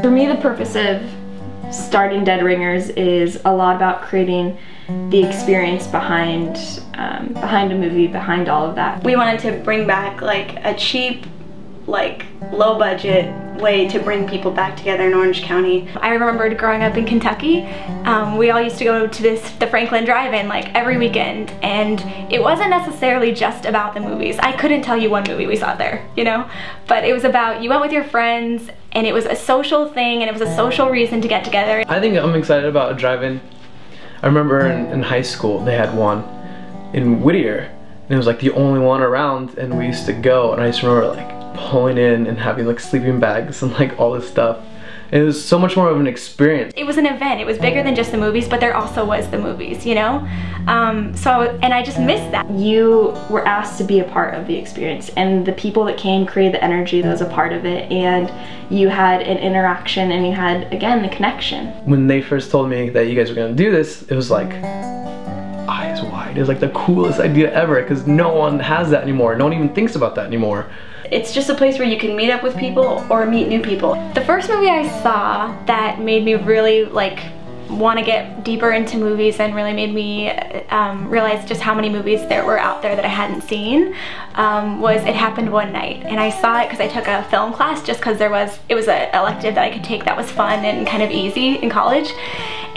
For me, the purpose of starting Dead Ringers is a lot about creating the experience behind a movie, behind all of that. We wanted to bring back like a cheap, like low budget way to bring people back together in Orange County. I remembered growing up in Kentucky, we all used to go to the Franklin Drive-In like every weekend, and it wasn't necessarily just about the movies. I couldn't tell you one movie we saw there, you know? But it was about, you went with your friends, and it was a social thing, and it was a social reason to get together. I think I'm excited about a drive-in. I remember in high school they had one in Whittier, and it was like the only one around, and we used to go, and I just remember like pulling in and having like sleeping bags and like all this stuff. It was so much more of an experience. It was an event. It was bigger than just the movies, but there also was the movies, you know? And I just missed that. You were asked to be a part of the experience, and the people that came created the energy that was a part of it, and you had an interaction, and you had, again, the connection. When they first told me that you guys were gonna do this, it was like eyes wide. It was like the coolest idea ever, because no one has that anymore. No one even thinks about that anymore. It's just a place where you can meet up with people or meet new people. The first movie I saw that made me really like want to get deeper into movies and really made me realize just how many movies there were out there that I hadn't seen was It Happened One Night. And I saw it because I took a film class just because it was an elective that I could take that was fun and kind of easy in college.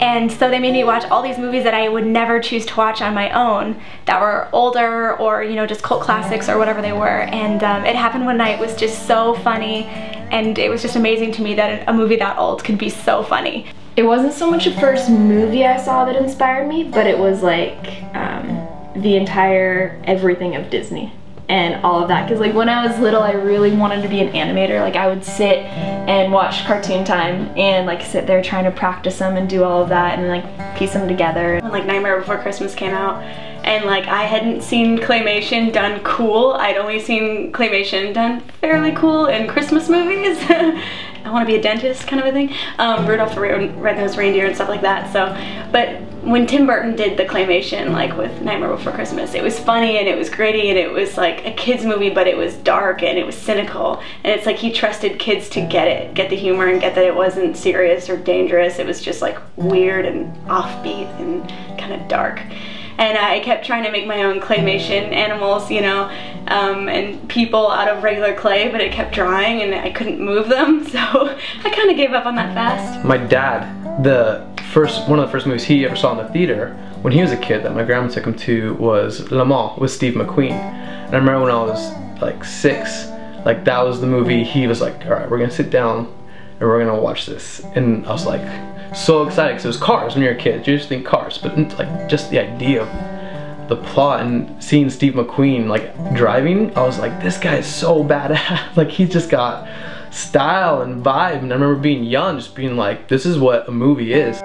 And so they made me watch all these movies that I would never choose to watch on my own that were older or, you know, just cult classics or whatever they were. And It Happened One Night was just so funny, and it was just amazing to me that a movie that old could be so funny. It wasn't so much the first movie I saw that inspired me, but it was like the entire everything of Disney and all of that. Because like when I was little, I really wanted to be an animator. Like I would sit and watch Cartoon Time and like sit there trying to practice them and do all of that and like piece them together. When like Nightmare Before Christmas came out, and like I hadn't seen claymation done cool. I'd only seen claymation done fairly cool in Christmas movies. I want to be a dentist kind of a thing. Rudolph the Red-Nosed Reindeer and stuff like that. So, but when Tim Burton did the claymation, like with Nightmare Before Christmas, it was funny and it was gritty and it was like a kid's movie, but it was dark and it was cynical. And it's like he trusted kids to get the humor and get that it wasn't serious or dangerous. It was just like weird and offbeat and kind of dark. And I kept trying to make my own claymation animals, you know, and people out of regular clay, but it kept drying and I couldn't move them, so I kind of gave up on that fast. My dad, one of the first movies he ever saw in the theater when he was a kid that my grandma took him to was Le Mans with Steve McQueen. And I remember when I was like 6, like that was the movie he was like, all right, we're gonna sit down and we're gonna watch this. And I was like, so excited because it was cars. When you're a kid, you just think cars, but like just the idea of the plot and seeing Steve McQueen like driving, I was like, this guy is so badass. Like he's just got style and vibe. And I remember being young, just being like, this is what a movie is.